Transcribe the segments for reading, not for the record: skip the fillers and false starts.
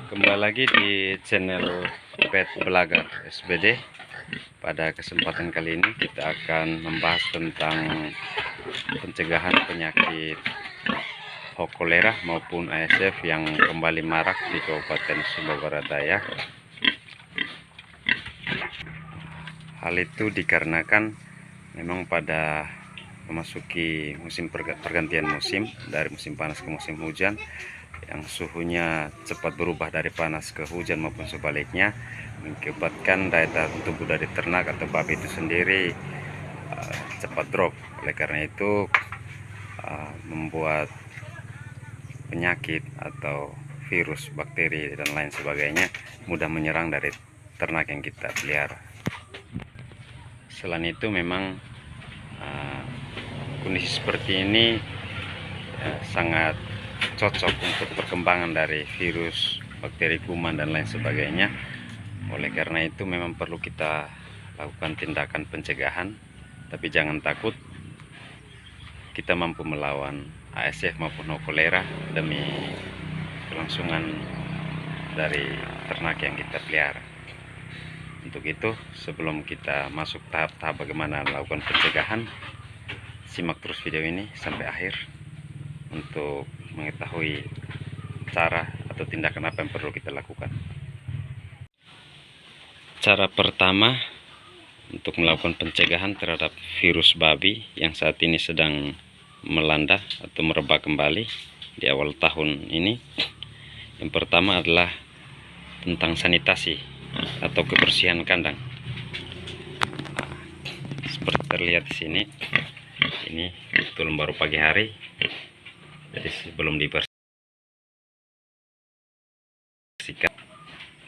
Kembali lagi di channel Pet Belagar SBD. Pada kesempatan kali ini kita akan membahas tentang pencegahan penyakit Hokolera maupun ASF yang kembali marak di Kabupaten Sumba Barat Daya. Hal itu dikarenakan memang pada memasuki musim pergantian musim dari musim panas ke musim hujan, yang suhunya cepat berubah dari panas ke hujan maupun sebaliknya, mengakibatkan daya tahan tubuh dari ternak atau babi itu sendiri cepat drop. Oleh karena itu membuat penyakit atau virus, bakteri dan lain sebagainya mudah menyerang dari ternak yang kita pelihara. Selain itu memang kondisi seperti ini sangat cocok untuk perkembangan dari virus, bakteri, kuman dan lain sebagainya. Oleh karena itu memang perlu kita lakukan tindakan pencegahan, tapi jangan takut, kita mampu melawan ASF maupun Hokolera demi kelangsungan dari ternak yang kita pelihara. Untuk itu, sebelum kita masuk tahap-tahap bagaimana melakukan pencegahan, simak terus video ini sampai akhir untuk mengetahui cara atau tindakan apa yang perlu kita lakukan. Cara pertama untuk melakukan pencegahan terhadap virus babi yang saat ini sedang melanda atau merebak kembali di awal tahun ini, yang pertama adalah tentang sanitasi atau kebersihan kandang. Seperti terlihat di sini, ini betul baru pagi hari, jadi sebelum dibersihkan,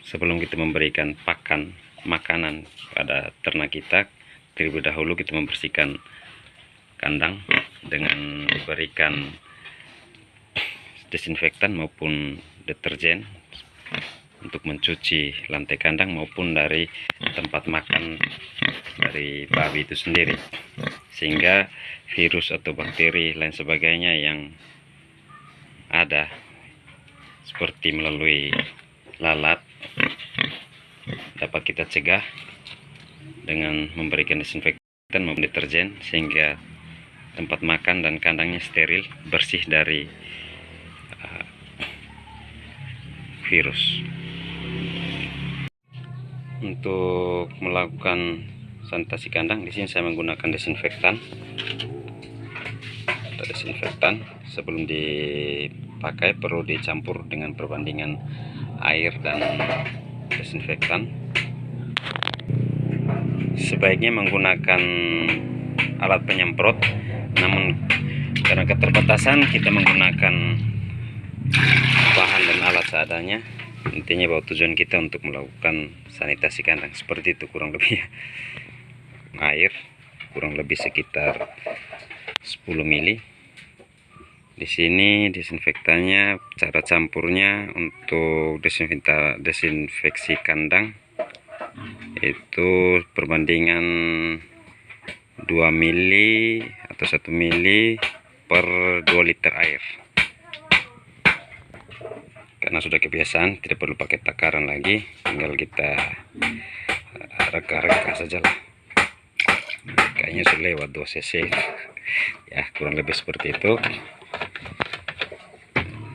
sebelum kita memberikan pakan makanan pada ternak kita, terlebih dahulu kita membersihkan kandang dengan diberikan desinfektan maupun deterjen untuk mencuci lantai kandang maupun dari tempat makan dari babi itu sendiri, sehingga virus atau bakteri lain sebagainya yang ada seperti melalui lalat dapat kita cegah dengan memberikan desinfektan maupun deterjen, sehingga tempat makan dan kandangnya steril, bersih dari virus. Untuk melakukan sanitasi kandang, di sini saya menggunakan desinfektan. Sebelum dipakai perlu dicampur dengan perbandingan air dan desinfektan. Sebaiknya menggunakan alat penyemprot, namun karena keterbatasan kita menggunakan bahan dan alat seadanya. Intinya bahwa tujuan kita untuk melakukan sanitasi kandang seperti itu kurang lebih. Air kurang lebih sekitar 10 ml. Di sini desinfektannya, cara campurnya untuk desinfeksi kandang itu perbandingan 2 ml atau 1 ml per 2 liter air. Karena sudah kebiasaan, tidak perlu pakai takaran lagi, tinggal kita reka-reka saja lah. Kayaknya sudah lewat 2 cc ya, kurang lebih seperti itu.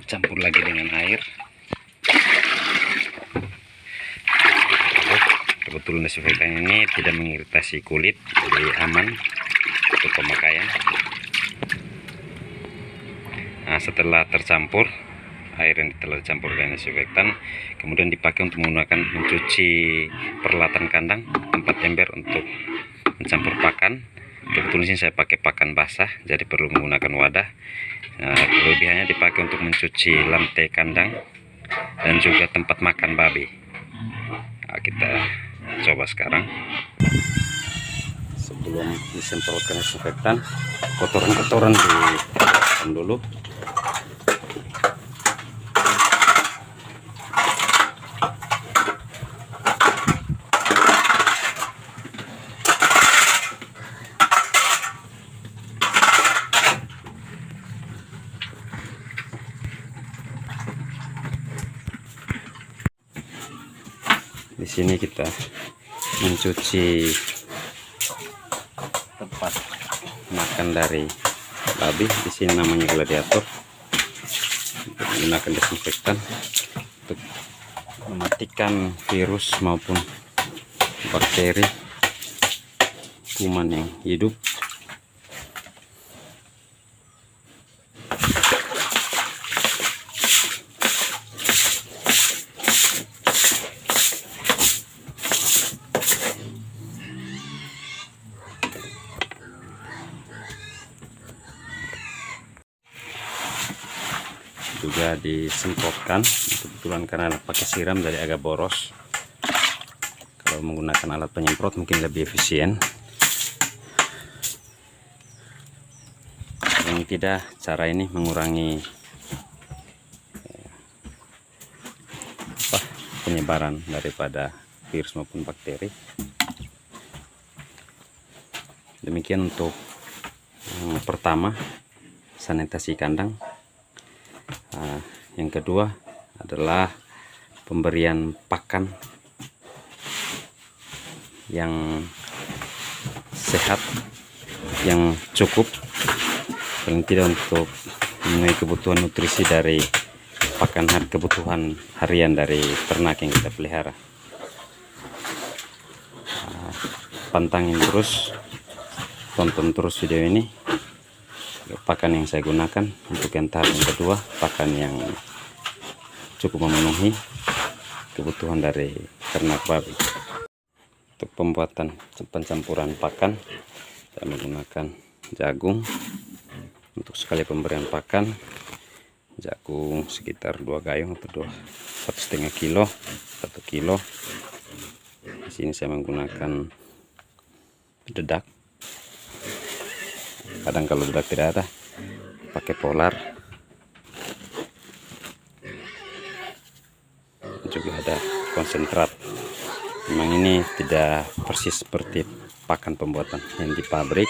Campur lagi dengan air. Kebetulan desinfektan ini tidak mengiritasi kulit, jadi aman untuk pemakaian. Nah, setelah tercampur, air yang telah dicampur dengan desinfektan kemudian dipakai untuk mencuci peralatan kandang, tempat ember untuk mencampur pakan. Kebetulan sini saya pakai pakan basah, jadi perlu menggunakan wadah. Nah, kelebihannya dipakai untuk mencuci lantai kandang dan juga tempat makan babi. Nah, kita coba sekarang. Sebelum disemprotkan desinfektan, kotoran-kotoran dikeluarkan dulu. Di sini kita mencuci tempat makan dari babi. Di sini namanya gladiator. Untuk menggunakan desinfektan untuk mematikan virus maupun bakteri kuman yang hidup. Juga disemprotkan, kebetulan karena pakai siram jadi agak boros. Kalau menggunakan alat penyemprot mungkin lebih efisien. Yang tidak, cara ini mengurangi penyebaran daripada virus maupun bakteri. Demikian untuk yang pertama, sanitasi kandang. Yang kedua adalah pemberian pakan yang sehat, yang cukup, paling tidak untuk memenuhi kebutuhan nutrisi dari pakan kebutuhan harian dari ternak yang kita pelihara. Pantangin terus, tonton terus video ini. Pakan yang saya gunakan untuk yang tahap yang kedua, pakan yang cukup memenuhi kebutuhan dari ternak babi. Untuk pembuatan pencampuran pakan, saya menggunakan jagung. Untuk sekali pemberian pakan, jagung sekitar 2 gayung atau 1,5 kilo, 1 kilo. Di sini saya menggunakan dedak. Kadang kalau dedak tidak ada, pakai polar. Juga ada konsentrat. Memang ini tidak persis seperti pakan pembuatan yang di pabrik,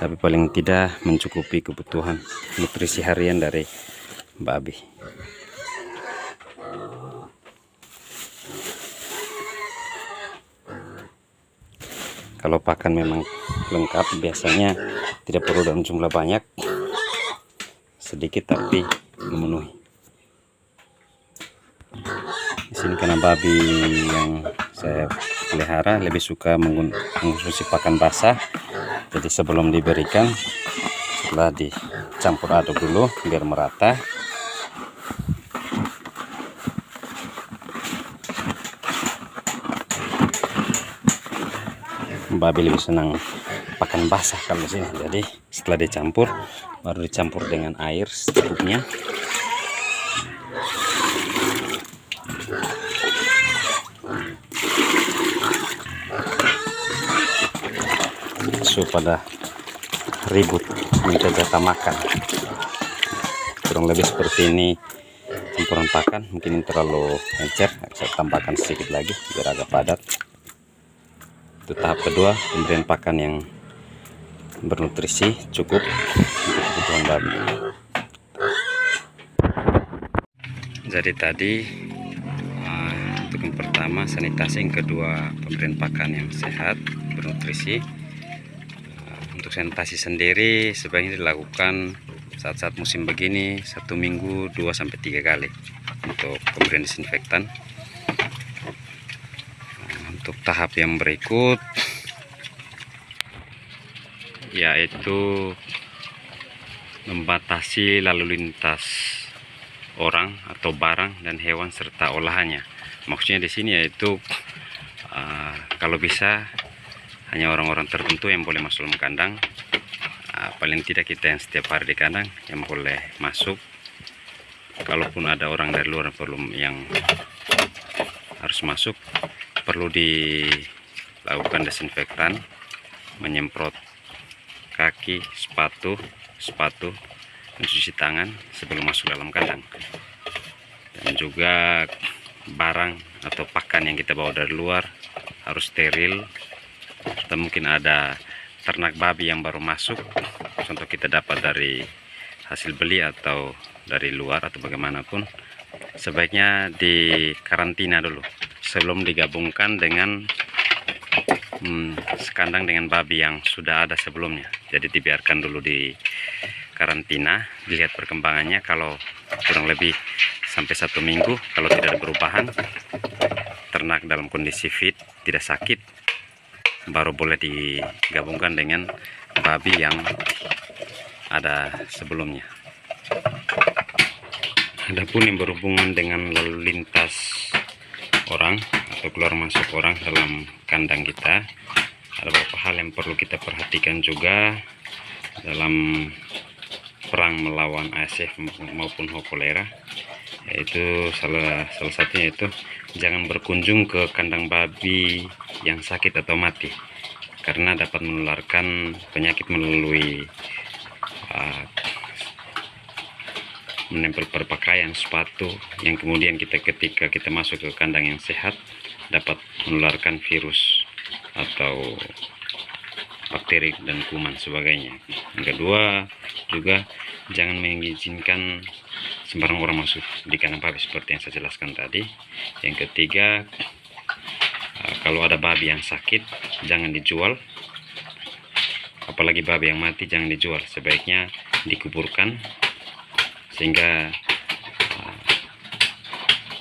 tapi paling tidak mencukupi kebutuhan nutrisi harian dari babi. Kalau pakan memang lengkap, biasanya tidak perlu dalam jumlah banyak, sedikit tapi memenuhi. Di sini karena babi yang saya pelihara lebih suka mengkonsumsi pakan basah, jadi sebelum diberikan, setelah dicampur aduk dulu biar merata. Babi lebih senang pakan basah kalau di sini. Jadi setelah dicampur, baru dicampur dengan air secukupnya. Pada ribut minta jatah makan, kurang lebih seperti ini campuran pakan. Mungkin ini terlalu encer, saya tambahkan sedikit lagi biar agak padat. Itu tahap kedua, pemberian pakan yang bernutrisi cukup untuk kebutuhan babi. Jadi tadi untuk yang pertama sanitasi, yang kedua pemberian pakan yang sehat bernutrisi. Untuk sanitasi sendiri sebaiknya dilakukan saat-saat musim begini, 1 minggu 2-3 kali untuk pemberian disinfektan. Untuk tahap yang berikut yaitu membatasi lalu lintas orang atau barang dan hewan serta olahannya. Maksudnya di sini yaitu kalau bisa hanya orang-orang tertentu yang boleh masuk dalam kandang. Paling tidak kita yang setiap hari di kandang yang boleh masuk. Kalaupun ada orang dari luar yang harus masuk, perlu dilakukan desinfektan, menyemprot kaki, sepatu, mencuci tangan sebelum masuk dalam kandang. Dan juga barang atau pakan yang kita bawa dari luar harus steril. Atau mungkin ada ternak babi yang baru masuk, contoh kita dapat dari hasil beli atau dari luar atau bagaimanapun, sebaiknya di karantina dulu sebelum digabungkan dengan sekandang dengan babi yang sudah ada sebelumnya. Jadi dibiarkan dulu di karantina, dilihat perkembangannya. Kalau kurang lebih sampai 1 minggu, kalau tidak ada perubahan, ternak dalam kondisi fit, tidak sakit, baru boleh digabungkan dengan babi yang ada sebelumnya. Adapun yang berhubungan dengan lalu lintas orang atau keluar masuk orang dalam kandang kita, ada beberapa hal yang perlu kita perhatikan juga dalam perang melawan ASF maupun Hokolera, yaitu salah satunya itu jangan berkunjung ke kandang babi yang sakit atau mati, karena dapat menularkan penyakit melalui menempel perpakaian, sepatu, yang kemudian ketika kita masuk ke kandang yang sehat dapat menularkan virus atau bakteri dan kuman sebagainya. Yang kedua juga jangan mengizinkan sembarang orang masuk di kandang babi seperti yang saya jelaskan tadi. Yang ketiga, kalau ada babi yang sakit jangan dijual, apalagi babi yang mati jangan dijual, sebaiknya dikuburkan sehingga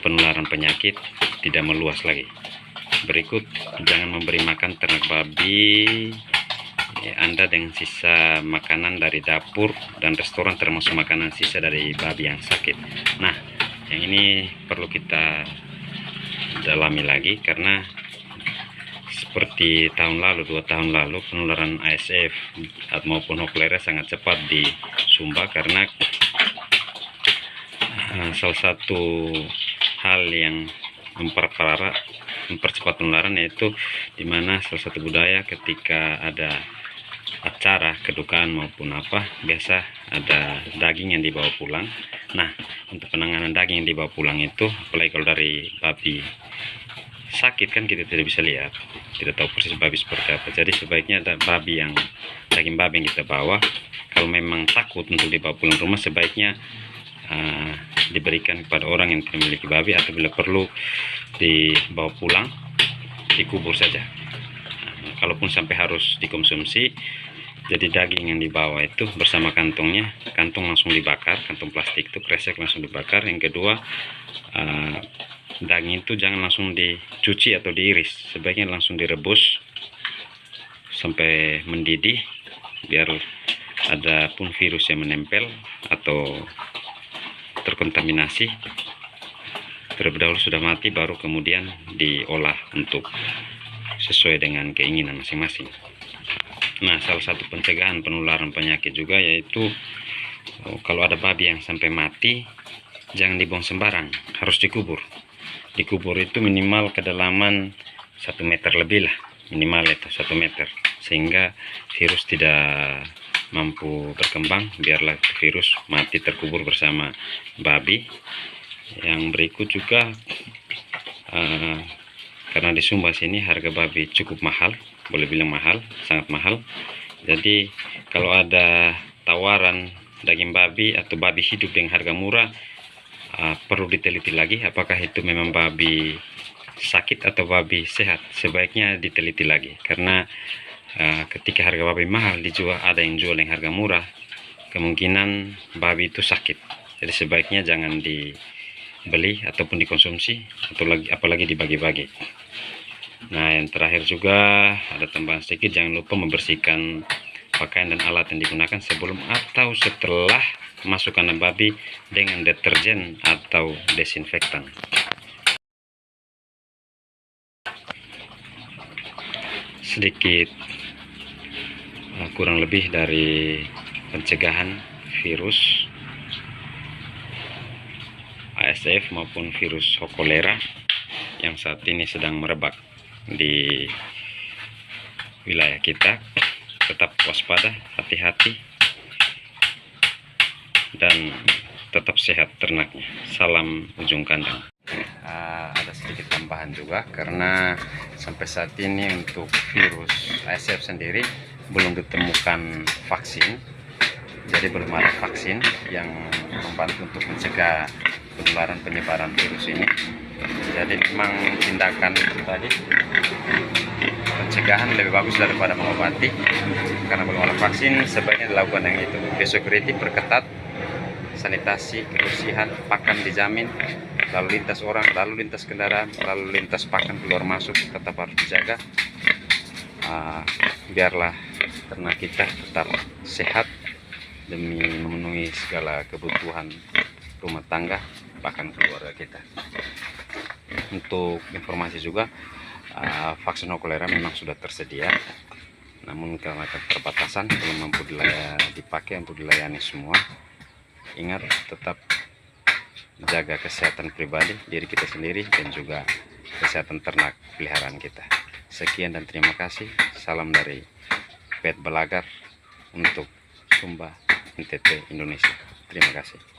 penularan penyakit tidak meluas lagi. Berikut, jangan memberi makan ternak babi Anda dengan sisa makanan dari dapur dan restoran, termasuk makanan sisa dari babi yang sakit. Nah, yang ini perlu kita dalami lagi, karena seperti tahun lalu, 2 tahun lalu, penularan ASF maupun Hokolera sangat cepat di Sumba, karena salah satu hal yang mempercepat penularan yaitu dimana salah satu budaya ketika ada acara kedukaan maupun apa, biasa ada daging yang dibawa pulang. Nah, untuk penanganan daging yang dibawa pulang itu, apalagi kalau dari babi sakit kan kita tidak bisa lihat, tidak tahu persis babi seperti apa. Jadi sebaiknya ada daging babi yang kita bawa, kalau memang takut untuk dibawa pulang rumah, sebaiknya diberikan kepada orang yang tidak memiliki babi, atau bila perlu dibawa pulang dikubur saja. Kalaupun sampai harus dikonsumsi, jadi daging yang dibawa itu bersama kantongnya, kantong langsung dibakar, kantong plastik itu kresek langsung dibakar. Yang kedua, daging itu jangan langsung dicuci atau diiris, sebaiknya langsung direbus sampai mendidih, biar ada pun virus yang menempel atau terkontaminasi terlebih dahulu sudah mati, baru kemudian diolah untuk sesuai dengan keinginan masing-masing. Nah, salah satu pencegahan penularan penyakit juga yaitu kalau ada babi yang sampai mati, jangan dibuang sembarang, harus dikubur. Dikubur itu minimal kedalaman 1 meter lebih lah, minimal itu 1 meter, sehingga virus tidak mampu berkembang, biarlah virus mati terkubur bersama babi. Yang berikut juga, karena di Sumba sini harga babi cukup mahal, boleh bilang mahal, sangat mahal. Jadi kalau ada tawaran daging babi atau babi hidup dengan harga murah, perlu diteliti lagi apakah itu memang babi sakit atau babi sehat. Sebaiknya diteliti lagi, karena ketika harga babi mahal dijual, ada yang jual yang harga murah, kemungkinan babi itu sakit. Jadi sebaiknya jangan dibeli ataupun dikonsumsi, atau apalagi dibagi-bagi. Nah, yang terakhir juga ada tambahan sedikit, jangan lupa membersihkan pakaian dan alat yang digunakan sebelum atau setelah masuk kandang babi dengan deterjen atau desinfektan. Sedikit kurang lebih dari pencegahan virus ASF maupun virus Hokolera yang saat ini sedang merebak di wilayah kita. Tetap waspada, hati-hati, dan tetap sehat ternaknya. Salam ujung kandang. Ada sedikit tambahan juga, karena sampai saat ini untuk virus ASF sendiri belum ditemukan vaksin, jadi belum ada vaksin yang membantu untuk mencegah penularan penyebaran virus ini. Jadi memang tindakan itu tadi, pencegahan lebih bagus daripada mengobati, karena belum ada vaksin sebaiknya dilakukan yang itu. Biosecurity perketat, sanitasi, kebersihan, pakan dijamin, lalu lintas orang, lalu lintas kendaraan, lalu lintas pakan keluar masuk tetap harus dijaga. Biarlah ternak kita tetap sehat demi memenuhi segala kebutuhan rumah tangga bahkan keluarga kita. Untuk informasi juga, vaksin kolera memang sudah tersedia, namun karena keterbatasan belum mampu dipakai untuk dilayani semua. Ingat, tetap jaga kesehatan pribadi diri kita sendiri dan juga kesehatan ternak peliharaan kita. Sekian dan terima kasih. Salam dari Pet Belagar untuk Sumba NTT Indonesia. Terima kasih.